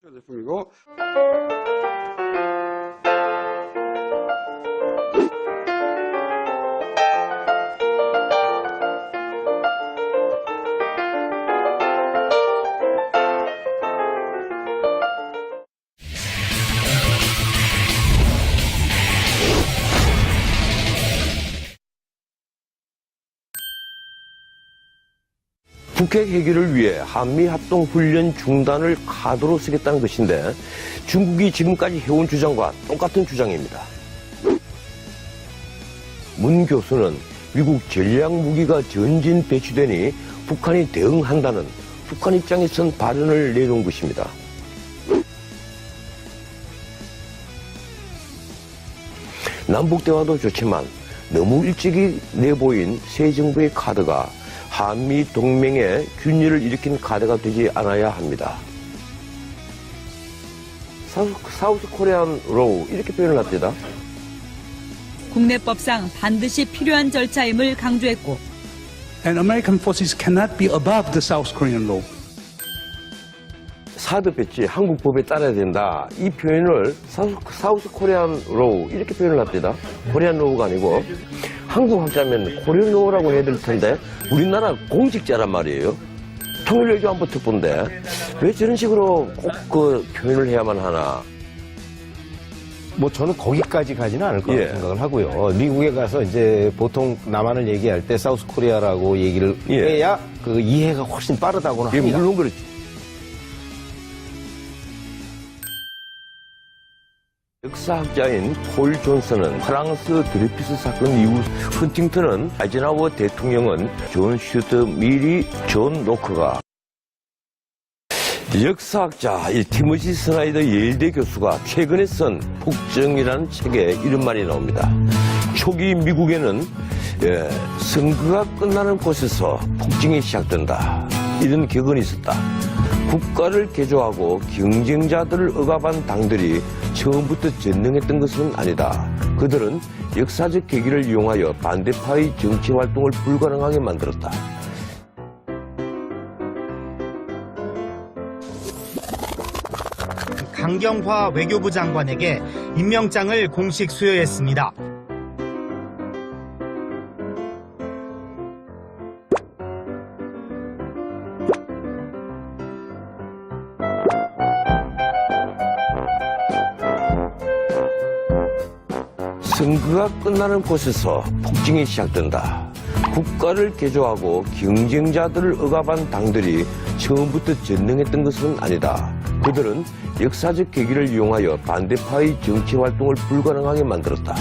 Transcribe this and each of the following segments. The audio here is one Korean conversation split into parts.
제품이고 북핵 해결을 위해 한미합동훈련 중단을 카드로 쓰겠다는 것인데 중국이 지금까지 해온 주장과 똑같은 주장입니다. 문 교수는 미국 전략무기가 전진 배치되니 북한이 대응한다는 북한 입장에 선 발언을 내놓은 것입니다. 남북대화도 좋지만 너무 일찍이 내보인 새 정부의 카드가 한미 동맹의 균열을 일으킨 카드가 되지 않아야 합니다. 사우스 코리안 로우 이렇게 표현을 합니다. 국내법상 반드시 필요한 절차임을 강조했고 And American forces cannot be above the South Korean law. 사드 배치 한국 법에 따라야 된다. 이 표현을 사우스 코리안 로우 이렇게 표현을 합니다. 코리안 로우가 아니고 한국 학자면 코리안 로우라고 해야 될 텐데 우리나라 공직자란 말이에요. 통일외교안보 특보인데 왜 저런 식으로 꼭 그 표현을 해야만 하나. 뭐 저는 거기까지 가지는 않을 거라고 예. 생각을 하고요. 미국에 가서 이제 보통 남한을 얘기할 때 사우스 코리아라고 얘기를 예. 해야 그 이해가 훨씬 빠르다고는 예, 합니다. 물론 그렇지. 역사학자인 폴 존슨은 프랑스 드레피스 사건 이후 헌팅턴은 아이젠하워 대통령은 존 슈트 미리 존 로크가 역사학자 티모시 스나이더 예일대 교수가 최근에 쓴 폭정이라는 책에 이런 말이 나옵니다. 초기 미국에는 선거가 끝나는 곳에서 폭정이 시작된다. 이런 격언이 있었다. 국가를 개조하고 경쟁자들을 억압한 당들이 처음부터 전능했던 것은 아니다. 그들은 역사적 계기를 이용하여 반대파의 정치 활동을 불가능하게 만들었다. 강경화 외교부 장관에게 임명장을 공식 수여했습니다. 선거가 끝나는 곳에서 폭정이 시작된다. 국가를 개조하고 경쟁자들을 억압한 당들이 처음부터 전능했던 것은 아니다. 그들은 역사적 계기를 이용하여 반대파의 정치 활동을 불가능하게 만들었다.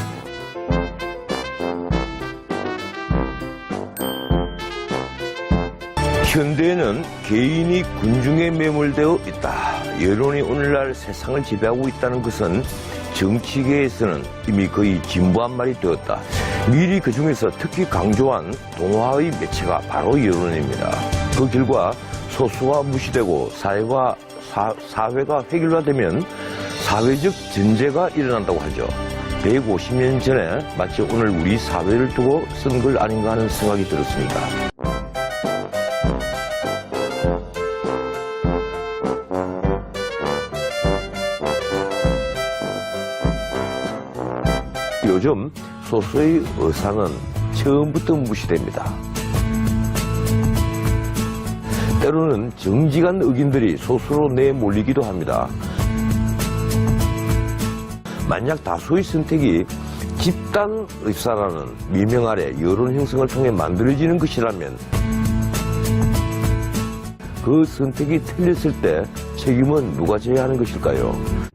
현대에는 개인이 군중에 매몰되어 있다. 여론이 오늘날 세상을 지배하고 있다는 것은 정치계에서는 이미 거의 진부한 말이 되었다. 미리 그 중에서 특히 강조한 동화의 매체가 바로 여론입니다. 그 결과 소수가 무시되고 사회가 획일화되면 사회적 전제가 일어난다고 하죠. 150년 전에 마치 오늘 우리 사회를 두고 쓴 걸 아닌가 하는 생각이 들었습니다. 요즘 소수의 의사는 처음부터 무시됩니다. 때로는 정직한 의견들이 소수로 내몰리기도 합니다. 만약 다수의 선택이 집단 의사라는 미명 아래 여론 형성을 통해 만들어지는 것이라면 그 선택이 틀렸을 때 책임은 누가 져야 하는 것일까요?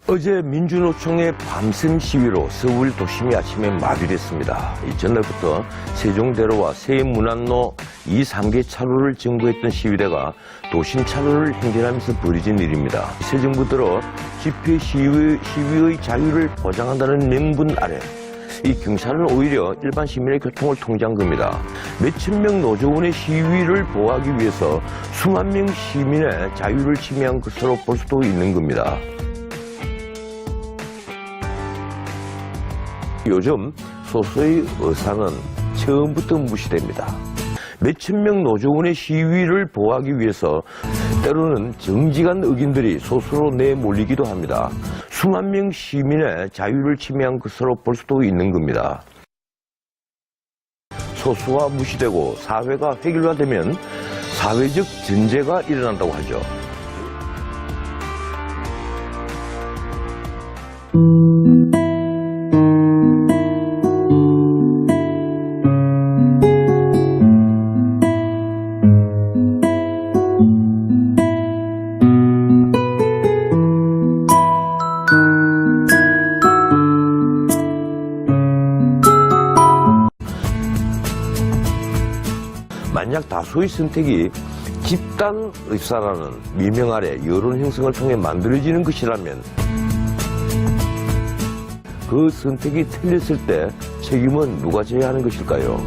어제 민주노총의 밤샘 시위로 서울 도심이 아침에 마비됐습니다. 전날부터 세종대로와 세문안로 2, 3개 차로를 점거했던 시위대가 도심 차로를 행진하면서 벌어진 일입니다. 새 정부 들어 집회 시위의 자유를 보장한다는 명분 아래 이 경찰은 오히려 일반 시민의 교통을 통제한 겁니다. 몇천 명 노조원의 시위를 보호하기 위해서 수만 명 시민의 자유를 침해한 것으로 볼 수도 있는 겁니다. 요즘 소수의 의사는 처음부터 무시됩니다. 몇천 명 노조원의 시위를 보호하기 위해서 때로는 정직한 의견들이 소수로 내몰리기도 합니다. 수만 명 시민의 자유를 침해한 것으로 볼 수도 있는 겁니다. 소수가 무시되고 사회가 획일화되면 사회적 전제가 일어난다고 하죠. 만약 다수의 선택이 집단 의사라는 미명 아래 여론 형성을 통해 만들어지는 것이라면 그 선택이 틀렸을 때 책임은 누가 져야 하는 것일까요?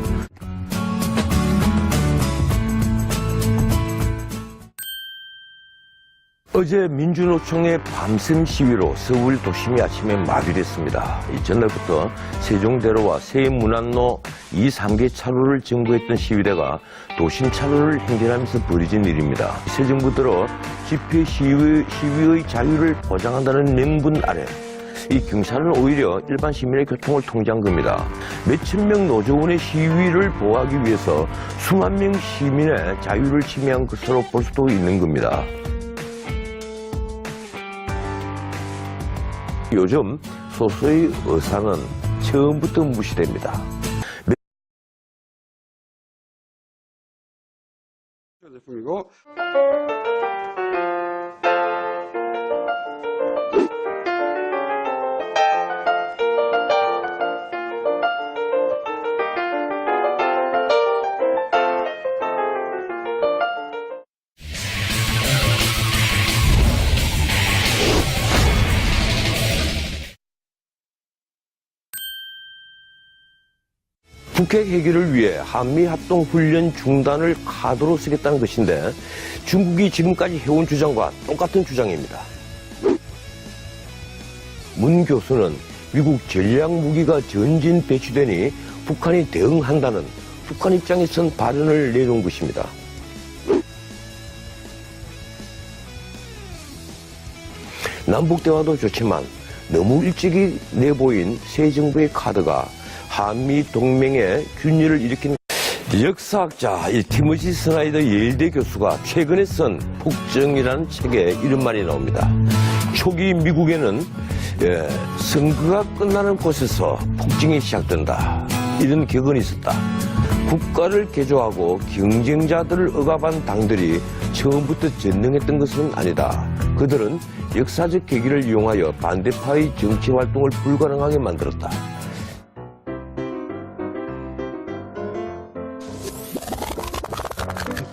어제 민주노총의 밤샘 시위로 서울 도심이 아침에 마비됐습니다. 전날부터 세종대로와 세문안로 2, 3개 차로를 점거했던 시위대가 도심 차로를 행진하면서 벌어진 일입니다. 새 정부 들어 집회 시위의 자유를 보장한다는 명분 아래 이 경찰은 오히려 일반 시민의 교통을 통제한 겁니다. 몇천 명 노조원의 시위를 보호하기 위해서 수만 명 시민의 자유를 침해한 것으로 볼 수도 있는 겁니다. 요즘 소수의 의사는 처음부터 무시됩니다. 제품이고 북핵 해결을 위해 한미합동훈련 중단을 카드로 쓰겠다는 것인데 중국이 지금까지 해온 주장과 똑같은 주장입니다. 문 교수는 미국 전략무기가 전진 배치되니 북한이 대응한다는 북한 입장에선 발언을 내놓은 것입니다. 남북대화도 좋지만 너무 일찍이 내보인 새 정부의 카드가 한미 동맹의 균열을 일으킨 역사학자 티머시 스나이더 예일대 교수가 최근에 쓴 폭정이라는 책에 이런 말이 나옵니다. 초기 미국에는 선거가 끝나는 곳에서 폭정이 시작된다. 이런 격언이 있었다. 국가를 개조하고 경쟁자들을 억압한 당들이 처음부터 전능했던 것은 아니다. 그들은 역사적 계기를 이용하여 반대파의 정치 활동을 불가능하게 만들었다.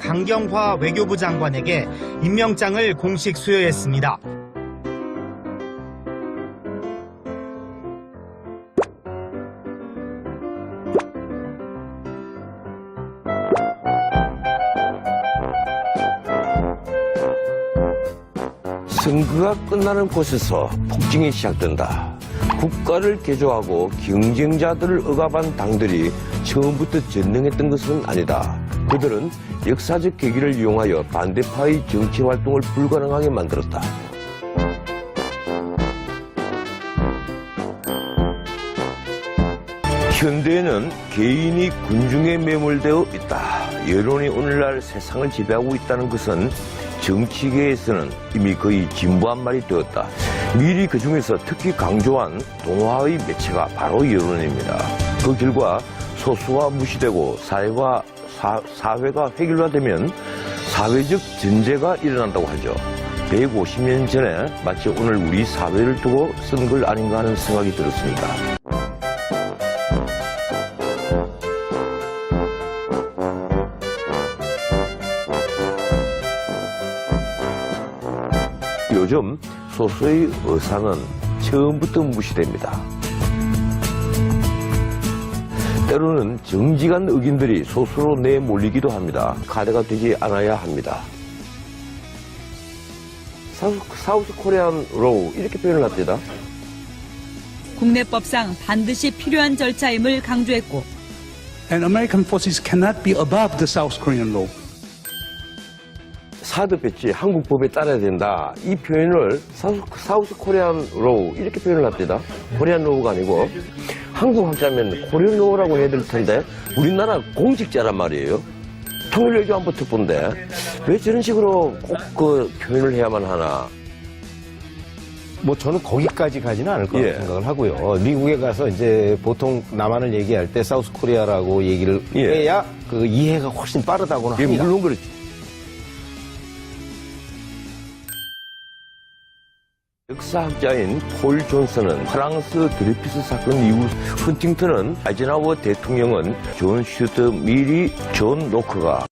강경화 외교부 장관에게 임명장을 공식 수여했습니다. 선거가 끝나는 곳에서 폭정이 시작된다. 국가를 개조하고 경쟁자들을 억압한 당들이 처음부터 전능했던 것은 아니다. 그들은 역사적 계기를 이용하여 반대파의 정치 활동을 불가능하게 만들었다. 현대에는 개인이 군중에 매몰되어 있다. 여론이 오늘날 세상을 지배하고 있다는 것은 정치계에서는 이미 거의 진부한 말이 되었다. 미리 그중에서 특히 강조한 동화의 매체가 바로 여론입니다. 그 결과 소수가 무시되고 사회가 획일화되면 사회적 전제가 일어난다고 하죠. 150년 전에 마치 오늘 우리 사회를 두고 쓴 걸 아닌가 하는 생각이 들었습니다. 요즘 소수의 의사는 처음부터 무시됩니다. 때로는 정직한 의견들이 소수로 내몰리기도 합니다. 카드가 되지 않아야 합니다. 사우스 코리안 로우 이렇게 표현을 합니다. 국내법상 반드시 필요한 절차임을 강조했고 And American forces cannot be above the South Korean law. 사드 배치 한국 법에 따라야 된다. 이 표현을 사우스 코리안 로우 이렇게 표현을 합니다. 코리안 로우가 아니고 한국 학자면 코리안 로우라고 해야 될 텐데 우리나라 공직자란 말이에요. 통일외교안보 특보인데 왜 저런 식으로 꼭 그 표현을 해야만 하나. 뭐 저는 거기까지 가지는 않을 거라고 예. 생각을 하고요. 미국에 가서 이제 보통 남한을 얘기할 때 사우스 코리아라고 얘기를 예. 해야 그 이해가 훨씬 빠르다고는 예, 합니다. 물론 그렇죠. 역사학자인 폴 존슨은 프랑스 드레피스 사건 이후 헌팅턴은 아이젠하워 대통령은 존 슈트 미리 존 노크가